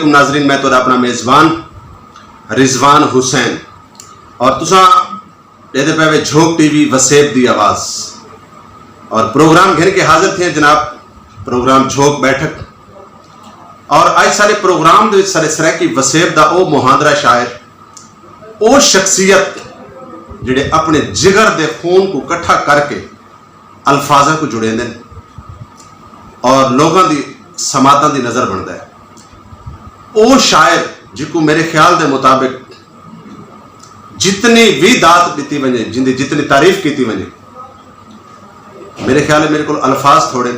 वालेकुम नाजरीन, मैं तो अपना मेज़बान रिजवान हुसैन और तुसा ये पे झोंक टीवी वसेब दी आवाज़ और प्रोग्राम घेर के हाजिर थे जनाब। प्रोग्राम झोंक बैठक और आज सारे प्रोग्राम दे सारे सर की वसेब दा ओ मुहांदरा शायर ओ शख्सियत जिहड़े अपने जिगर दे खून को इकट्ठा करके अल्फाजा को जुड़े दें और लोगों की समातां की नज़र बनता है। ओ शायर जिको मेरे ख्याल के मुताबिक जितनी भी दात दी वजे, जिंदी जितनी तारीफ की वजे, मेरे ख्याल है मेरे को अल्फाज थोड़े,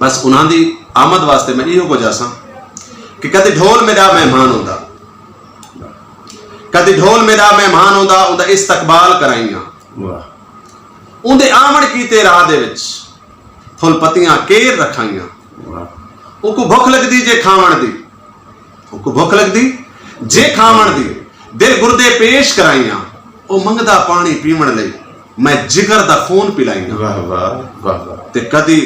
बस उन्होंने आमद वास्ते मैं इहो कुछ आसा कि कभी ढोल मेरा मेहमान होंदा, कभी ढोल मेरा मेहमान होंदा, उनका इस्तकबाल कराइया, उनके आमण कीते राह दे विच फुल पत्तियां केर रखाइया, उनको भुख लगती जे खावण दी, उनको भुख लगती जे खावण दी, दिल गुरदे पेश कराइया, ओ मंगदा पानी पीवण लई मैं जिगर दा खून पिलाइया। वाह वाह वाह वाह। ते कदी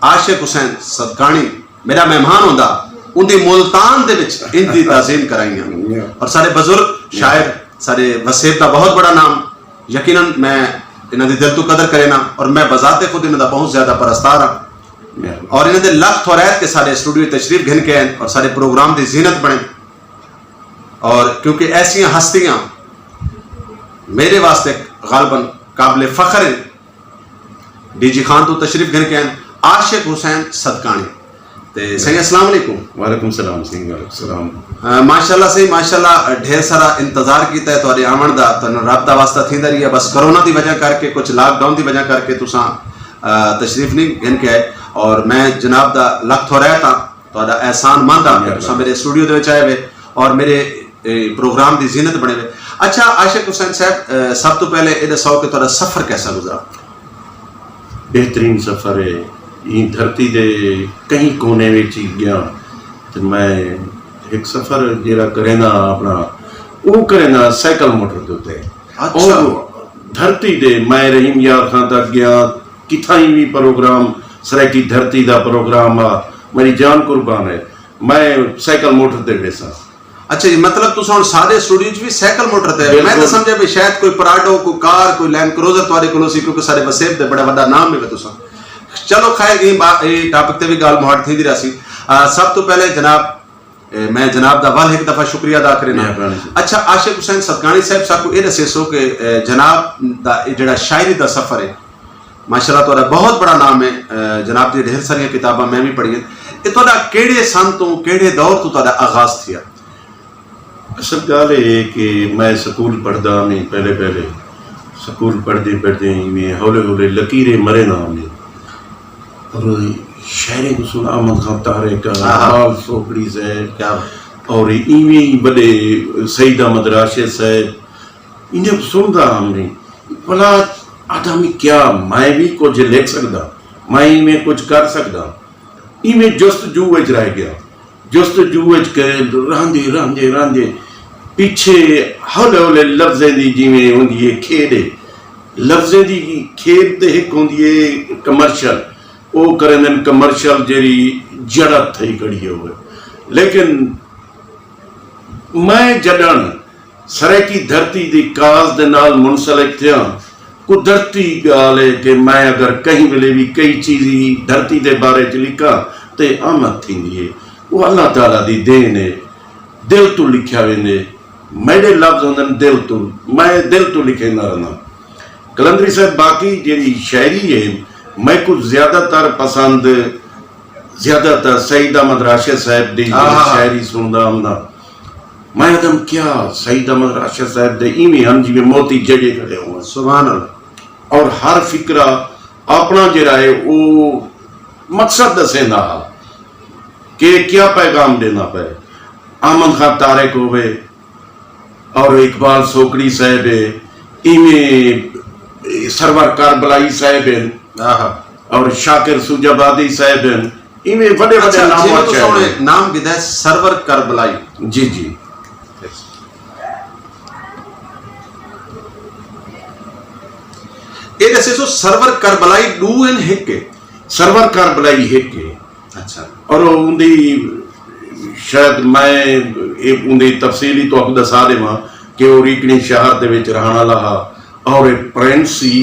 आशिक हुसैन सदकानी मेरा मेहमान होंदा, उनकी मुल्तान दे विच इंदी ताज़ीम कराइया। और सारे बुजुर्ग शायर सारे वसेब दा बहुत बड़ा नाम, यकीनन मैं इन्हां दी दिल तो कदर करे ना और मैं बजाते खुद इन्हां दा बहुत ज्यादा परस्तार हाँ और इन्हें दे लख थोरैत के सारे स्टूडियो तशरीफ घिन के आए और सारे प्रोग्राम की जीनत बने। और क्योंकि ऐसियां हस्तियां मेरे वास्ते गालबन काबिल फख्र हैं, डीजी खान तो तशरीफ घिन के आए आशिक हुसैन सदकानी। ते सही अस्सलाम वालेकुम। वालेकुम सलाम सिंह, वालेकुम सलाम। माशाल्लाह सही माशाल्लाह, ढेर सारा इंतजार किया है तुहाडे आवन दा, तन रब दा वास्ता थींदा रही है, बस कोरोना की वजह करके कुछ लॉकडाउन की वजह करके तुसां तशरीफ नहीं घिन के आए और मैं जनाब दा लख थोरैत हाँ, तुहाडा एहसान मंद हाँ तुसां मेरे स्टूडियो दे विच आए वे और मेरे प्रोग्राम की जीनत बने हुए। अच्छा आशिक हुसैन साहब, सब तो पहले ये दसो कि तुहाडा सफर कैसा गुजरा? बेहतरीन सफर है, ये धरती दे कहीं कोने में ही गया तो मैं एक सफर जरा करेना अपना वो करेना साइकिल मोटर के उत्ते। अच्छा। और धरती दे मैं रहीम यार खान तक गया, किथाई भी प्रोग्राम सराकी धरती का प्रोग्राम आ, मेरी जान कुर्बान है, मैं साइकिल मोटर ते बेसा। अच्छा जी, मतलब तुम हम सारे स्टूडियो भी साइकिल मोटर ते? मैं तो समझा भी शायद कोई पराडो, कोई कार, कोई लैंड क्रूजर तुम्हारे को सी, क्योंकि सारे वसेब दे बड़ा बड़ा नाम है तुसा। चलो खैर ये टॉपिक ते भी गाल मुहाड़ थी रही। सब तो पहले जनाब मैं जनाब दा वाल एक दफा शुक्रिया अदा करना। अच्छा आशिक हुसैन सदकानी साहब साकू ये दसे सो कि जनाब दा जिहड़ा शायरी दा सफर है माशाल्लाह तुहाडा बहुत बड़ा नाम है, जनाब दी ढेर सारियां किताबां मैं भी पढ़ियां, ये तुहाडा किहड़े सन तो किहड़े दौर तो तुहाडा आगाज थिया? असल गल है कि मैं स्कूल पढ़दा नहीं, पहले पहले स्कूल पढ़ते पढ़ते में हौले हौले लकीरें मरे ना ने और शायरी को सुना अहमद खान तारे का बाल सोकड़ी से क्या और इवें बड़े सईद अहमद राशिद साहब इन्हें सुनता हमने भला आदमी क्या मैं भी कुछ लिख सकता, मैं इवें कुछ कर सकता, इवें जस्तजू विच रह गया, जस्तजू विच रांदे रांदे रांदे पिछे हौले हौले लफ्जें की जिमें होंदी है खेड, लफ्जें की खेड ते एक होंदी है कमर्शियल, वो करें कमर्शियल जी जड़ थी खड़ी हो। लेकिन मैं जडन सराकी धरती की काज दे नाल मुंसलिक थिया, कुदरती गाल है कि मैं अगर कहीं वेले भी कई चीज़ धरती के बारे च लिखा तो आमद थी है, वो अल्लाह ताला की देन है, दिल तो लिखा वेंदे, मेरे लफ्ज होंदे दिल तो, मैं दिल तो लिखेंदा रहना। कलंदरी साहब बाकी जी शायरी है मैं कुछ ज्यादातर पसंद ज्यादातर सईद अहमद राशिद साहब की शायरी सुनदा हमदा, मैं एकदम क्या सईद अहमद राशिद साहब दे इवें हम जिवें मोती जड़े खड़े हुए, सुभान अल्लाह। और हर फिक्रा अपना जरा है वो मकसद दसेंदा कि क्या पैगाम देना पे। अहमद खान तारिक होवे और इकबाल सोकड़ी साहब है, इवें सरवर कारबलाई साहब है और शाकिर सुजाबादी साहब हैं, इवें बड़े बड़े नाम भी दे सरवर कारबलाई। जी जी ये जैसे सो सरवर करबलाई डू इन हिक सरवर करबलाई हिक। अच्छा। और उनकी शायद मैं उनकी तफसीली तो आपको दसा देव कि वो रीकनी शहर के रहने वाला हा और प्रिंस ही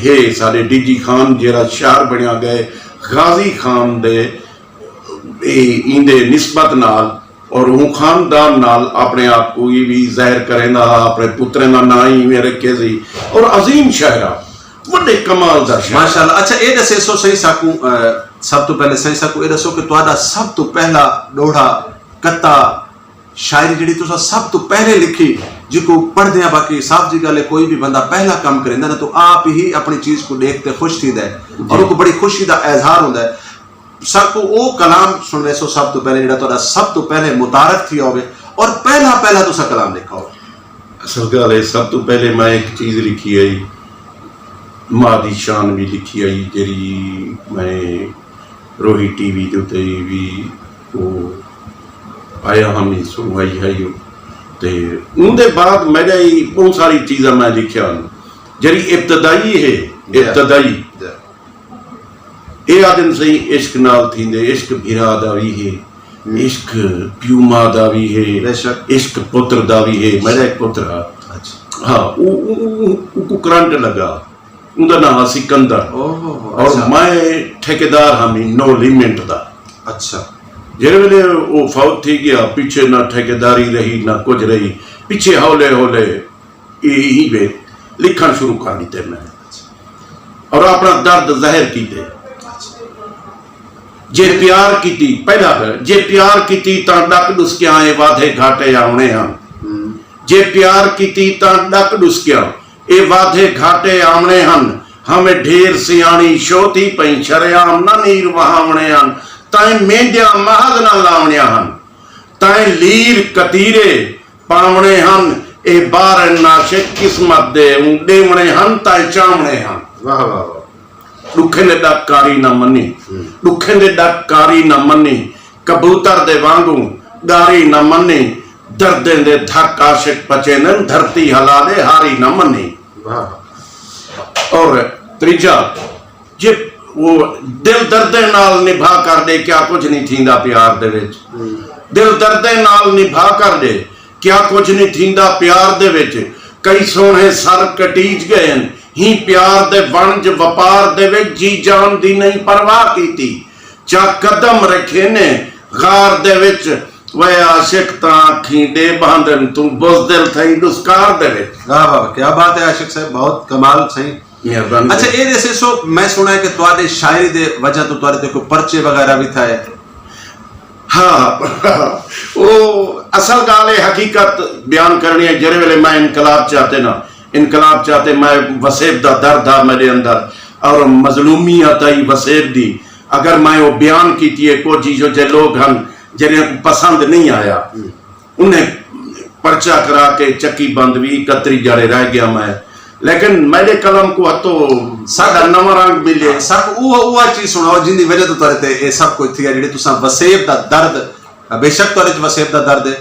है सारे डीजी खान जरा शहर बनया गए गाजी खान दे इंदे निस्बत नाल और वो खानदान नाल अपने आप को ये भी जाहिर करेंदा अपने पुत्रे का ना ही में रखे सी और अजीम शहर बड़े कमाल का शहर माशाअल्लाह। अच्छा ये दसे सो सही साकू सब तो पहले सही साकू ये दसो कि तुहाडा सब तो पहला दोड़ा कत्ता शायरी जी तुसा सब तो पहले लिखी जिको पढ़ दिया बाकी साफ जी गल है कोई भी बंदा पहला काम करेंदा ना तो आप ही अपनी चीज को देखते खुश थी दे और उनको बड़ी खुशी का इजहार होता है सबको वो कलाम सुनने सो सब तो पहले जेड़ा तुहाडा सब तो पहले मुतारफ थी होवे और पहला तुसा कलाम लिखा हो। असल गल है सब तो पहले मैं एक चीज लिखी है मां दी शान भी लिखी आई जेरी मैं रोही टीवी के उत्ते भी वो आया हम सुनवाई है ते उनके बाद मेरे बहुत सारी चीज़ा मैं लिखिया जरी इब्तदाई है इब्तदाई ये आदम सही इश्क नाल थींदे इश्क भिरा दा भी है इश्क प्यू मां दा भी है इश्क पुत्र दा भी है मेरा एक पुत्र है हाँ वो करंट लगा उनका नाम है सिकंदर और मैं ठेकेदार हमी नो लिमिट दा। अच्छा जिस वे वो फौत थी गया पीछे ना ठेकेदारी रही ना कुछ रही पीछे हौले हौले यही वे लिखन शुरू कर दिते मैं और अपना दर्द जाहिर किते जे प्यार की पहला जे प्यार की डक डुसकिया ये वादे घाटे आने हैं जे प्यार की डक डुसकिया ये वादे घाटे आने हैं हमें ढेर सियाणी शोती पई शरियाम ना नीर वहावने हैं ताए मेंढिया महज ना लावणिया हन ताए लीर कतीरे पावणे हन ए बार नाशिक किस्मत दे देवणे हन ताए चावणे हन। वाह वाह वाह दुखे ने डकारी न मनी दुखे ने डकारी न मनी कबूतर दे वांगू गारी न मनी दर्दे दे धक आशिक पचे न धरती हला दे हारी न मनी। और त्रीजा जे वो दिल दर्दे नाल निभा कर दे क्या कुछ नहीं थींदा प्यार दे विच दिल दर्दे नाल निभा कर दे क्या कुछ नहीं थींदा प्यार दे विच कई सोने सर कटीज गए ही प्यार दे वंज वपार दे विच जी जान दी नहीं परवाह कीती चा कदम रखे ने गार दे विच वे आशिक ता अखी दे बांधन तू बुज़दिल थई दुस्कार दे विच। वाह वाह क्या बात है आशिक साहब बहुत कमाल सही। अच्छा ये जैसे सो मैं सुना है कि तुहाडे शायरी दे वजह तो तुहाडे ते कोई पर्चे वगैरह भी था। हाँ वो असल गाल है हकीकत बयान करनी है जरे वेले मैं इनकलाब चाहते मैं वसेब दा दर्द आ मेरे अंदर और मजलूमियत आई वसेब दी अगर मैं वो बयान की को चीज़ों जे लोग हन जिन्हें पसंद नहीं आया उन्हें पर्चा करा के चक्की बंद भी कतरी जड़े रह गया मैं लेकिन मेरे कलम को तो साडा नवा रंग मिले सब वो चीज सुनाओ जिंदी वजह तो तुहाडे ते ये सब कुछ थी जेडे तुसा वसेब दा दर्द बेशक तुहाडे वसेब दा दर्द है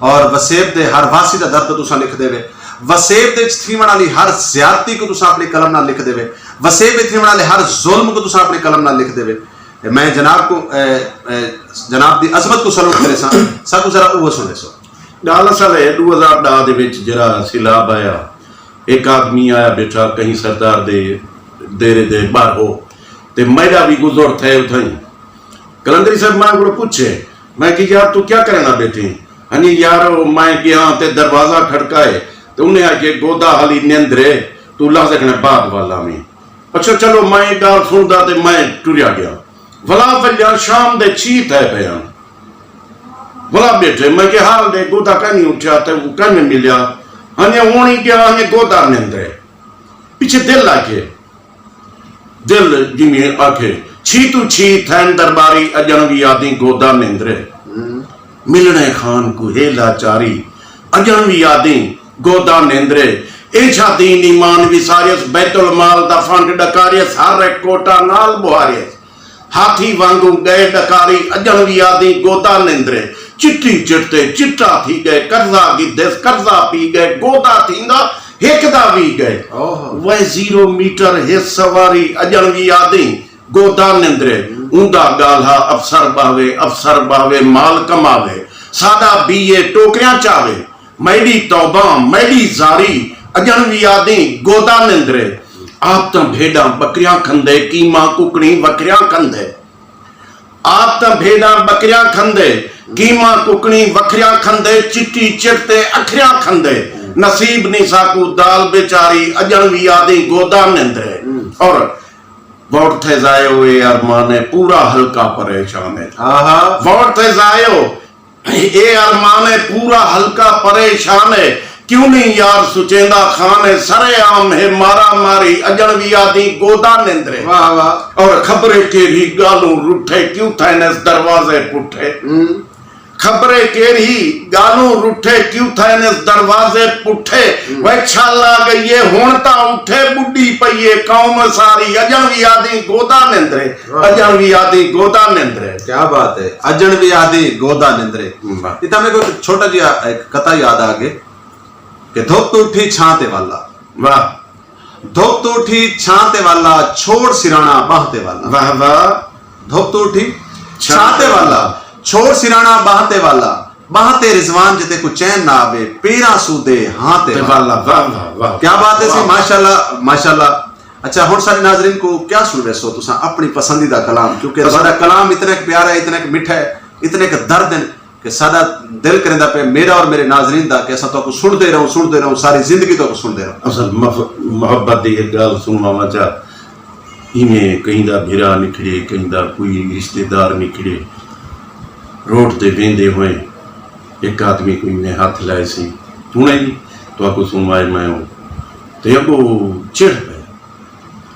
और वसेब दे हर वासी दा दर्द तुसा लिख देवे वसेब दे थीवण वाली हर ज्यादती को तुसा अपनी कलम नाल लिख देवे वसेब दे थीवण वाले हर जुल्म को तुसा अपनी कलम नाल लिख देवे। मैं जनाब को जनाब दी अजमत को सलूट करे सब जरा वो सुने सो गाल असल है 2010 दे विच जरा सिलाब आया एक आदमी आया बैठा कहीं सरदार दे देरे दे बाहर हो ते मेरा भी गुजर थे उठाई कलंदरी साहब मैं को पूछे मैं कि यार तू क्या करना बैठी हनी यार मैं गया ते दरवाजा खड़काए तो उन्हें आके गोदा हाली नेंद्रे तू ला सकने बाग वाला में अच्छा चलो मैं गाल सुनदा ते मैं टुरिया गया भला वल्या शाम दे चीत है बयान भला बैठे मैं के हाल दे गोदा कहीं उठा ते वो कहीं मिलिया हने होनी क्या हने गोदा नेंद्रे पीछे दिल आके दिल जिमें आके छी तू छी थैन दरबारी अजनवी आदि गोदा नेंद्रे मिलने खान को हे लाचारी अजनवी आदि गोदा नेंद्रे एछा दीन ईमान विसारियस बैतुल माल दा फंड डकारियस हर एक कोटा नाल बुहारियस हाथी वांगू गए डकारी अजनवी आदि गोदा नेंद्रे चिट्टी चिट्टे चिट्टा थी गए कर्जा गिद्धेस कर्जा पी गए गोदा थींदा हेकदा भी गए वह 0 मीटर हे सवारी अजनवी आदि गोदा निंद्रे ऊंदा गाल्हा अफसर बावे माल कमावे सादा बीए टोकरियां चावे मैडी तौबा मैडी जारी अजन भी आदि गोदा निंद्रे आप तो भेड़ा बकरियां खंदे कीमा कुकड़ी बकरियां खंदे आप तो भेड़ा बकरियां खंदे कीमा कुकड़ी बकरियां खंदे चिट्टी चिरते अखरियां खंदे नसीब नहीं साकू दाल बेचारी अजन भी आदि गोदा निंद्रे और वोट थे जायो ये अरमाने पूरा हल्का परेशान है वोट थे जायो ये अरमाने पूरा हल्का परेशान है क्यों नहीं यार सुचेंदा खान है सरे आम है मारा मारी अजन भी आदि गोदा निंद्रे वाह वाह और खबरे के ही गालू रुठे क्यों थे न दरवाजे पुठे खबरे के ही गालू रुठे क्यों थे न दरवाजे पुठे वह छाला गई हुणता उठे बुढ़ी पईए कौम सारी अजन भी आदि गोदा निंद्रे अजन भी आदि गोदा निंद्रे क्या बात है अजन भी आदि गोदा निंद्रे इतना मेरे को छोटा जी एक कथा याद आ गई कि धोप तो उठी छाते वाला वाह धोप तो उठी छाते वाला छोड़ सिराना बहते वाला वाह वाह धोप तो उठी छाते वाला छोड़ सिराना बहते वाला बहते रिजवान जते को चैन ना आवे पेरा सूदे हाथे वाला वाह वाह वाह क्या बात है सी माशाल्लाह माशाल्लाह अच्छा हुण सारे नाज़रीन को क्या सुनवे सो तुसा अपनी पसंदीदा कलाम क्योंकि साडा कलाम इतना प्यारा है इतना मिठा है इतने दर्द है कि साडा दिल करेंदा पे मेरा और मेरे नाज़रीन दा कि असा तो सुनते रहूं सारी जिंदगी तो सुनते रहूं असल मोहब्बत दी एक गाल सुनवा मचा इमें कहीं दा भिरा निकले कहीं दा कोई रिश्तेदार निकले रोड ते वेंदे हुए एक आदमी कोई ने हाथ लाए सी तूने जी तो आपको सुनवाए मैं हूं तो अगो चिढ़ पे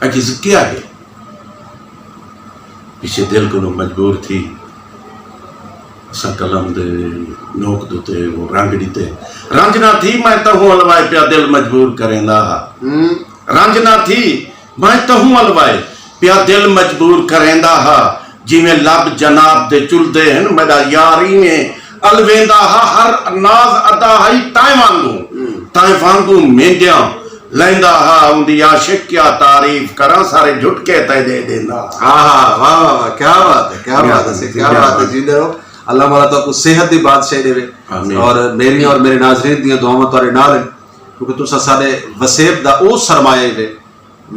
अगे क्या है पीछे दिल को मजबूर थी असा कलम दे नोक दोते वो रंगड़ी ते रंजना थी मैं तहूं हलवाए पिया दिल मजबूर करेंदा रंजना थी मैं तहूं हलवाए पिया दिल मजबूर करेंदा हा जिमें लब जनाब दे चुलदे हैं मेरा यारी में अलवेंदा हा हर नाज अदा है ताए वांगू मेंदिया लेंदा हा उंदी आशिक क्या तारीफ करा सारे झुटके तय दे देंदा वाह वाह क्या बात है क्या बात है जिंदे रहो अल्लाह मौला तो आपको सेहत दी बादशाही देवे और मेरी और मेरे नाज़रीन दी दुआवां तुहाडे नाल हैं क्योंकि तुसा साडे वसेब दा ओ सरमाया है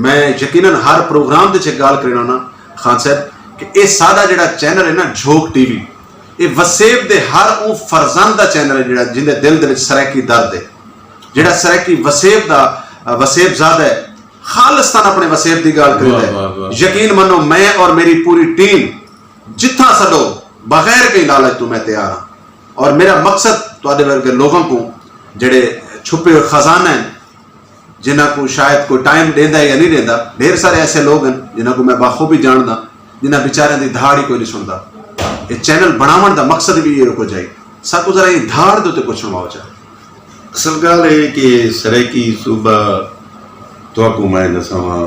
मैं यकीनन हर प्रोग्राम दे च गल करना ना खान साहब कि ये साडा जेड़ा चैनल है ना झोक टीवी ये वसेब दे हर वो फरजंद दा चैनल है जेड़ा जिंदे दिल दे विच सराकी दर्द है जेड़ा सराकी वसेब दा वसेब ज़ादा है खालिस्तान अपने वसेब दी गल करदा है यकीन मनो मैं और मेरी पूरी टीम जिथा सडो बगैर कहीं लालच तो मैं तैयार हाँ और मेरा मकसद तुहाडे वर्गे लोगों को जेड़े छुपे हुए खजाना हैं जिन्हों को शायद कोई टाइम देंदा या नहीं देंदा ढेर सारे ऐसे लोग हैं जिन्हों को मैं बाखूबी जानदा जिन्हें बेचारियों की धाड़ ही कोई नहीं सुनता ये चैनल बनावन का मकसद भी ये रुको जाए सबको जरा ये धाड़ दे कुछ सुनवाओ चाहे असल गाल है कि सरायकी सूबा तो मैं दसावा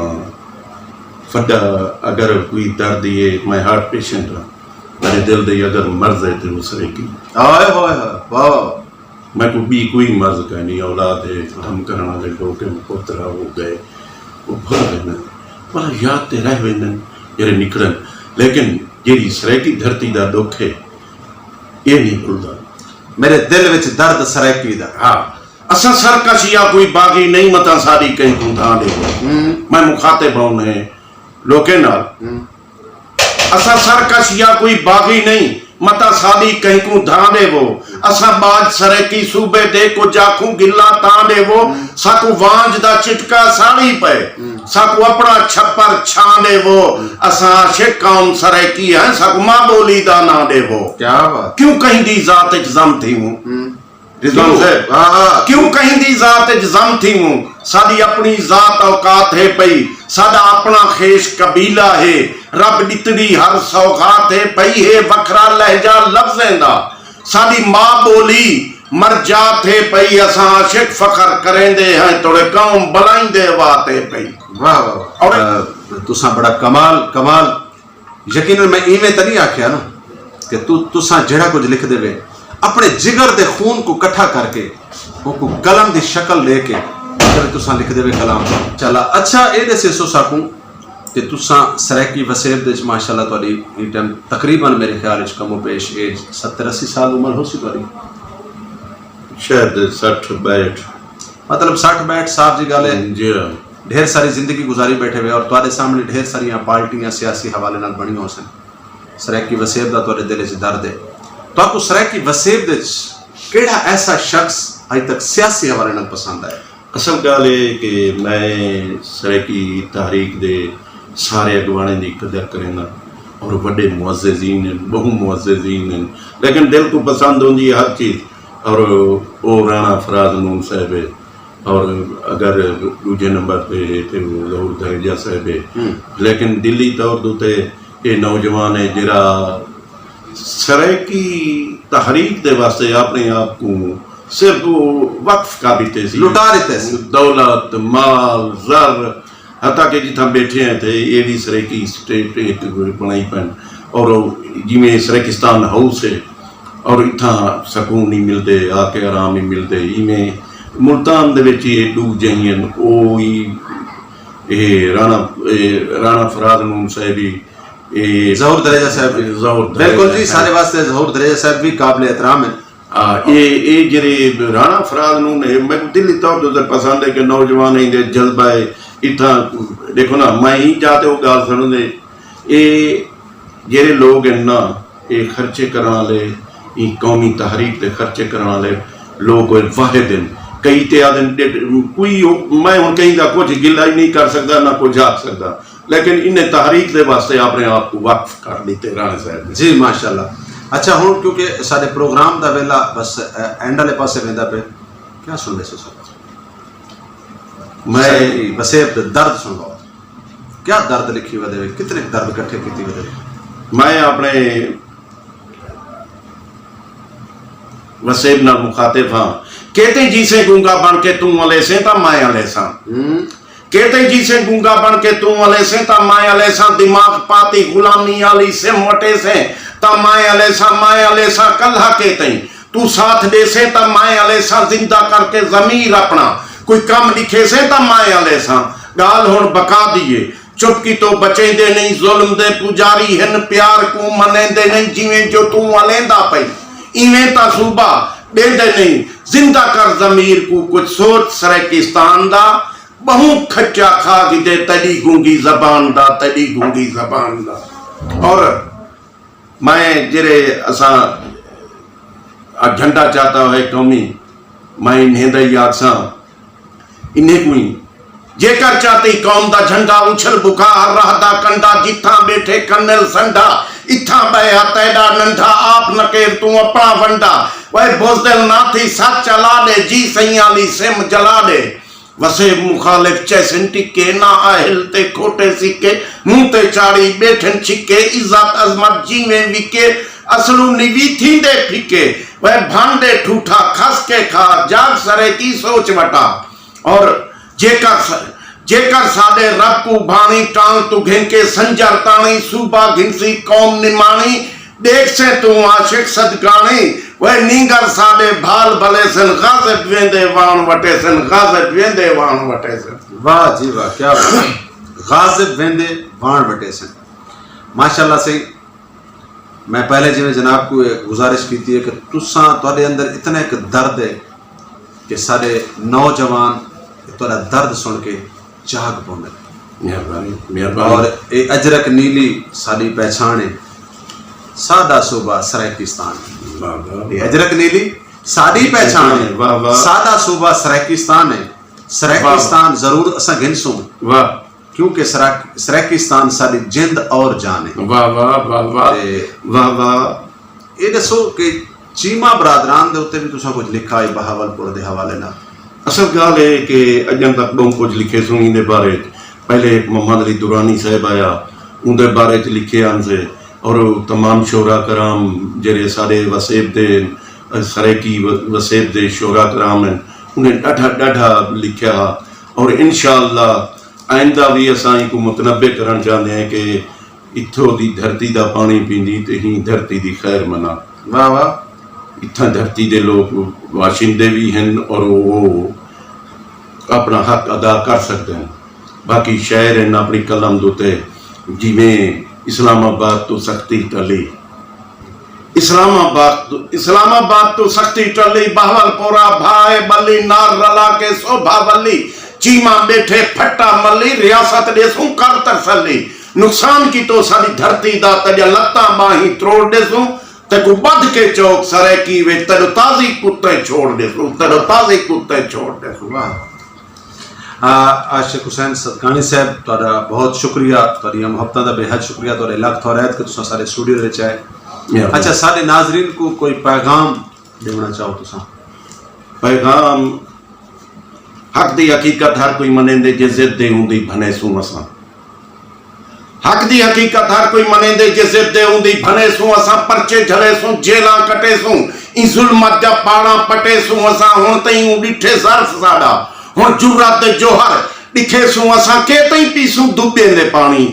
फटा अगर कोई दर्द ये मैं हार्ट पेशेंट हाँ मेरे दिल दे अगर मर्ज है तो वो सरायकी वाह मैं को भी कोई मर्ज का नहीं औलाद है हम करने वाले लोग पोतरा हो गए वो भूल गए मतलब याद ते रह वेंदन जेरे निकलन लेकिन जेरी सरायकी धरती दा दुख है ये नहीं भूलदा मेरे दिल विच दर्द सरायकी दा हाँ असा सरकश या कोई बागी नहीं मता सारी कहीं को धा दे मैं मुखातिब हूं ने लोके नाल असा सरकश या कोई बागी नहीं मता सादी कहीं को धा दे वो असा बाज सरायकी सूबे दे को जाखू गिल्ला ता दे वो साकू वांज दा चिटका साड़ी पे साकू अपना छप्पर छा दे वो असा आशिक कौम सरायकी है साकू मां बोली दा ना दे वो क्या बात क्यों कहीं दी जात इज्जम थी हूं रिजवान साहब क्यों कहीं दी जात इज्जम थी हूं साडी अपनी जात औकात है पई साडा अपना खेश कबीला है रब दितड़ी हर सौगात है पई है वखरा लहजा लफ्ज़ें दा साडी मां बोली मर जात है पई असा आशिक फखर करेंदे हैं तोड़े कौम बलाइंदे बात है पई वाह वाह और तुसा बड़ा कमाल यकीनन मैं इवें तो नहीं आख्या ना कि तुसा जेड़ा कुछ लिख देवे अपने जिगर दे खून को इकट्ठा करके वो कलम की शक्ल लेके तुसा लिख देवे कलाम चला अच्छा ये दसे सो सकूं कि तुसा सराइकी वसेब दे माशाल्लाह तुहाडी इस टाइम तकरीबन मेरे ख्याल कमो पेश एज 70-80 साल उम्र हो सी तुहाडी, शायद 60-62, मतलब 60-62 साल जी गल है। जी हाँ। ढेर सारी जिंदगी गुजारी बैठे हुए और तुहाडे सामने ढेर सारियां पार्टियां सियासी हवाले नाल बनी हो सन। सराइकी वसेब दा तुहाडे दिल च दर्द है, तो सराइकी वसेब दे केड़ा ऐसा शख्स अज तक सियासी हवाले नाल पसंद आया? असल गल है कि मैं सराइकी तहरीक दे सारे अगवाने की कदर करेंदा और बड़े मुअज़्ज़िज़ीन हैं, बहु मुअज़्ज़िज़ीन हैं, लेकिन दिल को पसंद होंगी हर चीज़। और वो राणा फराज नून साहब है, और अगर दूजे नंबर पे तो ज़हूर दरेजा साहब है, लेकिन दिली तौर ते ये नौजवान है जरा सराइकी तहरीक दे वास्ते अपने आप को सिर्फ वो वक्फ का भी लुटा देते सी। दौलत माल जर हता कि जिथा बैठे हैं थे ये भी सराइकी स्टेट एक बनाई पैन, और जिमें सराइकिस्तान हाउस है और इतना सकून नहीं मिलते, आके आराम नहीं मिलते। इमें मुल्तान दे विच ये डू जहियन ओ ये राणा फराज नून साहब भी, ज़हूर दरेजा साहब भी, बिल्कुल जी सारे वास्ते ज़हूर दरेजा साहब भी काबिल एहतराम है। ये जेरे राणा फराज नून है, मैं दिली तौर पर पसंद है कि नौजवान इंदे जज्बा है इतना। देखो ना मैं ही जाते हो गाल सुनो दे ये जेरे लोग हैं ना, ये खर्चे करने वाले, ये कौमी तहरीक के खर्चे करने वाले लोग कोई वाहिद हैं। कई ते आदमी कोई मैं हूँ कहीं का कुछ गिला ही नहीं कर सकता ना कुछ आख सकता, लेकिन इन्हें तहरीक के वास्ते अपने आप को वक्फ कर लीते राणा साहब जी माशाल्लाह। अच्छा हूँ क्योंकि सारे प्रोग्राम का वेला बस एंड वाले पासे वेंदा पे, क्या सुन ले सर? मैं वसेब दर्द सुन लो, क्या दर्द लिखी हुए, कितने दर्द इकट्ठे की हुए? मैं अपने वसेब नाल मुखातिब हाँ। कहते जी से गूंगा बन के तू वाले से ता मैं वाले सा, कहते जी से गूंगा बन के तू वाले से ता मैं वाले सा, दिमाग पाती गुलामी वाली से मोटे से ता मैं वाले सा कल्हा कहते तू साथ दे से ता मैं वाले सा, जिंदा करके जमीर अपना कोई कम लिखे से ता मैं वाले सा। गाल हुण बका दिए चुपकी तो बचे दे नहीं, जुल्म दे पुजारी हन प्यार को मने दे नहीं, जिवें जो तू वालेंदा पई इवें ता सूबा दे दे नहीं, जिंदा कर जमीर को कुछ सोच सराइकिस्तान दा, बहु खच्चा खा की दे तड़ी गूंगी जबान दा, तड़ी गूंगी जबान दा। और मैं जेरे असा झंडा चाहता है कौमी, मैं इन्हें दा याद सा इन्हें कोई जेकर चाहती कौम दा झंडा उछल बुखार रहदा कंडा, जिथा बैठे कन्नल संडा इथा बया तैडा नंढा, आप नकेर तू अपना वंडा, वह बोझदिल ना थी सच चला दे, जी सैयाली सिम जला दे। वसेब मुखालिफ चैसन टिके ना आहिल ते खोटे सिक्के, मुंह ते चाड़ी बैठन छिके, इज्जत अजमत जीवें विके, असलू निवी थींदे फिके, वह भांडे ठूठा खस के खा, जाग सरे की सोच वटा। और जेकर साडे रब को भाणी टांग तू घिन के संजर ताणी, सूबा घिनसी कौम निमाणी, देख से तू आशिक सदकानी, वह नींगर साडे भाल भले सन, गाज़िब वेंदे वाण वटे सन, गाज़िब वेंदे वाण वटे सन। वाह जी वाह, क्या गाज़िब वेंदे वाण वटे सन। माशाल्लाह से मैं पहले जिवें जनाब को गुजारिश की थी कि तुसा तुहाडे अंदर इतना एक दर्द है कि सारे नौजवान तुहाडा दर्द सुन के जाग पौंदे। मेहरबानी मेहरबानी। और ये अजरक नीली साडी पहचान है, सादा सूबा सराइकिस्तान। ये अजरक नीली साडी पहचान है, वाह वाह। सादा सूबा सराइकिस्तान है, सराइकिस्तान जरूर असा घिनसूं, वाह, क्योंकि सराइकिस्तान साडी जिंद और जान है। वाह वाह वाह वाह वाह वाह। ये दसो कि चीमा बरादरान दे उत्ते भी तुसा कुछ लिखा है बहावलपुर दे हवाले नाल? असल गल है कि अजन तक बहुत कुछ लिखे सुनी दे बारे। पहले मोहम्मद अली दुरानी साहब आया, उनके बारे च लिखे आन से, और तमाम शोरा कराम जेरे सारे वसेब दे सराइकी वसेब दे शोरा कराम हैं, उन्हें डाढ़ा डाढ़ा लिखा। और इंशाअल्लाह आइंदा भी असां को मुतनबे करना चाहते हैं कि इत्थों दी धरती दा पानी पींदी ते ही धरती दी खैर मना। वाह वाह। इतना धरती दे लोग वाशिंदे भी हैं और वो अपना हक अदा कर सकते हैं, बाकी शायर हैं अपनी कलम दुते जिमें इस्लामाबाद तो सख्ती टली, इस्लामाबाद तो सख्ती टली, बहवलपुरा भाई बल्ली नार रला के शोभा बल्ली, चीमा बैठे फट्टा मल्ली, रियासत देसूं कर तरसली, नुकसान की तो सारी धरती दा तजा लत्ता बाही त्रोड़ देसूं, तेको बद के चौक सरे की वे तेरो ताजी कुत्ते छोड़ देसूं, तेरो ताजी कुत्ते छोड़ देसूं। आशिक हुसैन सदकानी साहब तुहाडा बहुत शुक्रिया, तुहाडियां मुहब्बतां दा बेहद शुक्रिया, तुहाडे लख थोरैत कि तुसां सारे स्टूडियो दे विच आए। अच्छा, सारे नाज़रीन को कोई पैगाम देना चाहो तुसां? पैगाम हक दी हकीकत हर कोई मनेंदे जे जिद्द हुंदी भने सूं असां, हक दी हकीकत हर कोई मनेंदे जे जिद्द हुंदी भने सूं असां, परचे झले सूं जेलां कटे सूं ई ज़ुल्मत जा पाड़ा पटे सूं असां, हुण ताईं डिठे ज़र्फ साडा हुण जुर्रत जोहर दिखे सूं असां, के ताईं पीसूं दुबेंदे पानी,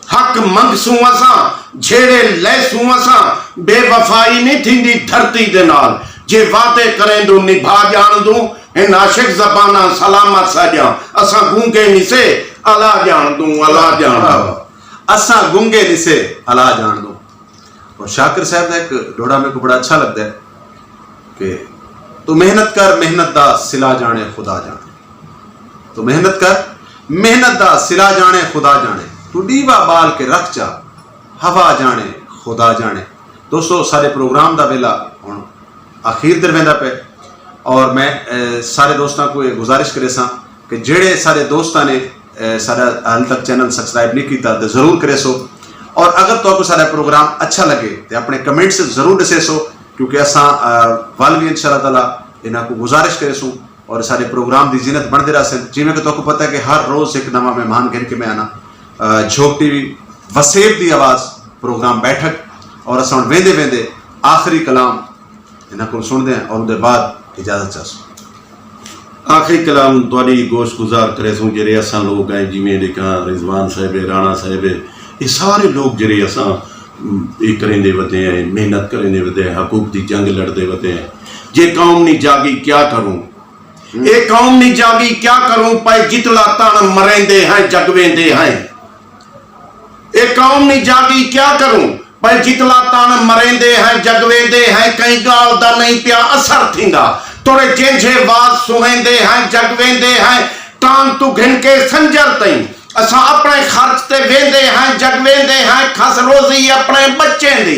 हक मंगसूं असां झेड़े लैसूं असां, बेवफाई नहीं थींदी धरती दे नाल, जे वादे करेंदो निभा जाणदूं, इन आशिक ज़बाना सलामत साॼां, असां गूंगे निसे अला जाणदूं, अला जाणदूं, असां गूंगे निसे अला जाणदूं। और शाकिर साहब का एक डोड़ा मेरे को बड़ा अच्छा लगता है कि तू मेहनत कर, मेहनत दा सिला जाने खुदा जाने, तो मेहनत कर, मेहनत दा सिला जाने खुदा जाने, तू डीवा बाल के रख जा हवा जाने खुदा जाने। दोस्तों, सारे प्रोग्राम दा वेला हुण आखिर ते वेंदा पे, और मैं सारे दोस्तों को ये गुजारिश करे सा कि जेड़े सारे दोस्तां ने सारा हाल तक चैनल सब्सक्राइब नहीं किया तो जरूर करे सो, और अगर तो सारा प्रोग्राम अच्छा लगे तो अपने कमेंट से जरूर दसे सो, क्योंकि असा वाल भी इंशाअल्लाह ताला इन्हों को गुजारिश करे सो और सारे प्रोग्राम की जीनत बनते रह सन। जिमें कि तो पता है कि हर रोज़ एक नवा मेहमान गिन के मैं आना झोंक टीवी वसेब की आवाज़ प्रोग्राम बैठक, और अस वेंदे वेंदे आखिरी कलाम इन्हों को सुनते हैं और उसके बाद इजाजत चाहूँ। आखिरी कलाम तुहाडी गोश गुजार करे सूं जेरे असां लोग हैं, जिमें देखा रिजवान साहब राणा साहब, ये सारे लोग जेरे असां ये करेंदे वधे हैं, मेहनत करेंदे वधे हैं, हकूक की जंग लड़ते वधे हैं। जे कौम नहीं जागी क्या करूं, ये कौम नहीं जागी क्या करूं, पाए जितला तन मरेंदे हैं जगवेंदे हैं, ये कौम नहीं जागी क्या करूं, पाए जितला तन मरेंदे हैं जगवेंदे हैं, कई गाल दा नहीं पिया असर थींदा, तोड़े जेंझे वाज सुनेंदे हैं जगवेंदे हैं, टांग तू घिन के संजर तई असा अपने खर्च ते वेंदे हैं जगवेंदे हैं, खस रोजी अपने बच्चे दी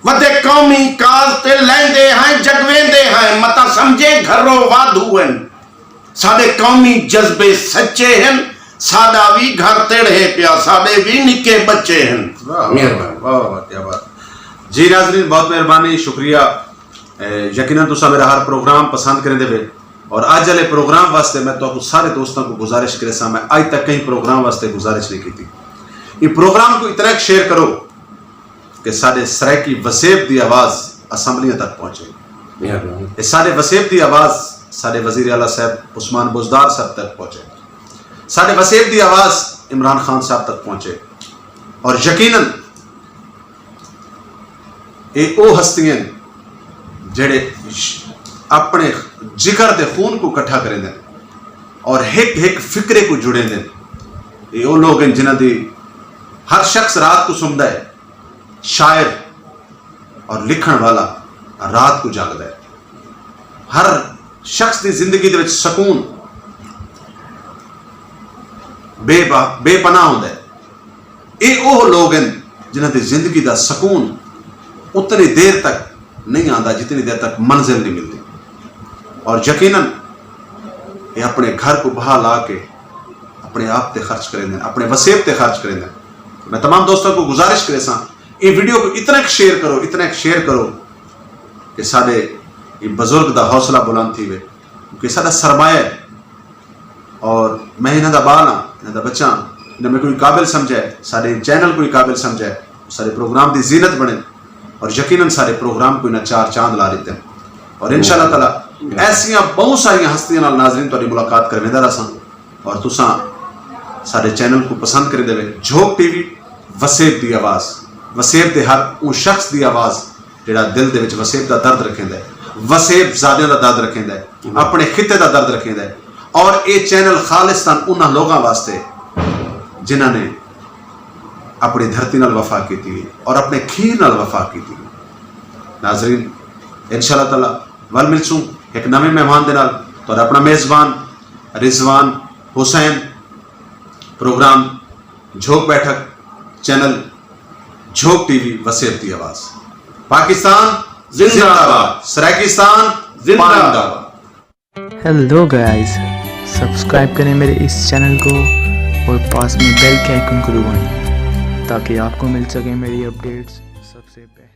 वधे कौमी काज ते लेंदे हैं जगवेंदे हैं, मता समझे घरों वाधू हैं, साडे कौमी जज्बे सच्चे हैं, साडा भी घर तेड़े पिया, साडे भी निके बच्चे हैं। मेहरबानी, वाह वाह क्या बात। जी नाज़रीन, बहुत मेहरबानी, शुक्रिया। यकीनन तुसा मेरा हर प्रोग्राम पसंद करें देवे, और आज वाले प्रोग्राम वास्ते मैं तो सारे दोस्तों को गुजारिश करे सा, मैं आज तक कहीं प्रोग्राम वास्ते गुजारिश नहीं की थी। ये प्रोग्राम को इतना शेयर करो कि सारे सरायकी वसेब की आवाज़ असम्बलियां तक पहुंचे, सारे वसेब की आवाज़ सारे वजीर आला साहब उस्मान बुजदार साहब तक पहुंचे, सारे वसेब की आवाज़ इमरान खान साहब तक पहुंचे, और यकीनन ये वो हस्तियां जेड़े अपने जिगर दे खून को इकट्ठा करेंदे और एक एक फिक्रे को जुड़ेंदे, ये वो लोग हैं जिन्हां दी हर शख्स रात को सुनता है, शायर और लिखण वाला रात को जागदा है, हर शख्स की जिंदगी दे विच सकून बेपनाह होंदा है। ये वो लोग हैं जिन्हां दी जिंदगी का सकून उतनी देर तक नहीं आता जितनी देर तक मंजिल नहीं मिलती, और यकीनन ये अपने घर को बहा ला के अपने आप पे खर्च करेंगे, अपने वसेब पे खर्च करेंगे। मैं तमाम दोस्तों को गुजारिश करे सा ये वीडियो को इतना शेयर करो, इतना शेयर करो कि साडे ये बुजुर्ग दा हौसला बुलंद थी वे, क्योंकि साडा सरमाया है, और मैं इन्हां दा बाल हाँ, इन्हां दा बच्चा, इन्हें मैं कोई काबिल समझे, सारे चैनल कोई काबिल समझे, सारे प्रोग्राम की जीनत बने, और यकीनन सारे प्रोग्राम को इन्हें चार चांद ला लेते हैं। और इंशाअल्लाह ताला ऐसियां बहुत सारी हस्तियां नाल नाज़रीन तुहाडी मुलाकात करवेंदा रहां, और तुसां सारे चैनल को पसंद करे देवे। झोंक टीवी वसेब की आवाज़, वसेब दे हर वो शख्स की आवाज़ जिहड़ा दिल दे विच वसेब का दर्द रखेंदा है, वसेब ज़ादियां का दर्द रखेंदा है, अपने खिते का दर्द रखेंदा है, और ये चैनल खालिस्तान उन्हां लोगों वास्ते जिन्हां ने अपनी धरती नाल वफा की थी और अपने खीर नाल वफा की थी। नाजरीन, इंशाअल्लाह ताला वल मिलसूं एक नवे मेहमान दे नाल। तो अपना मेज़बान रिजवान हुसैन, प्रोग्राम झोंक बैठक, चैनल झोंक टीवी वसेब दी आवाज। पाकिस्तान जिंदाबाद, सराकिस्तान जिंदाबाद। हेलो गाइस, सब्सक्राइब करें मेरे इस चैनल को और पास में बेल के आइकन को दबाएं ताकि आपको मिल सके मेरी अपडेट्स सबसे पहले।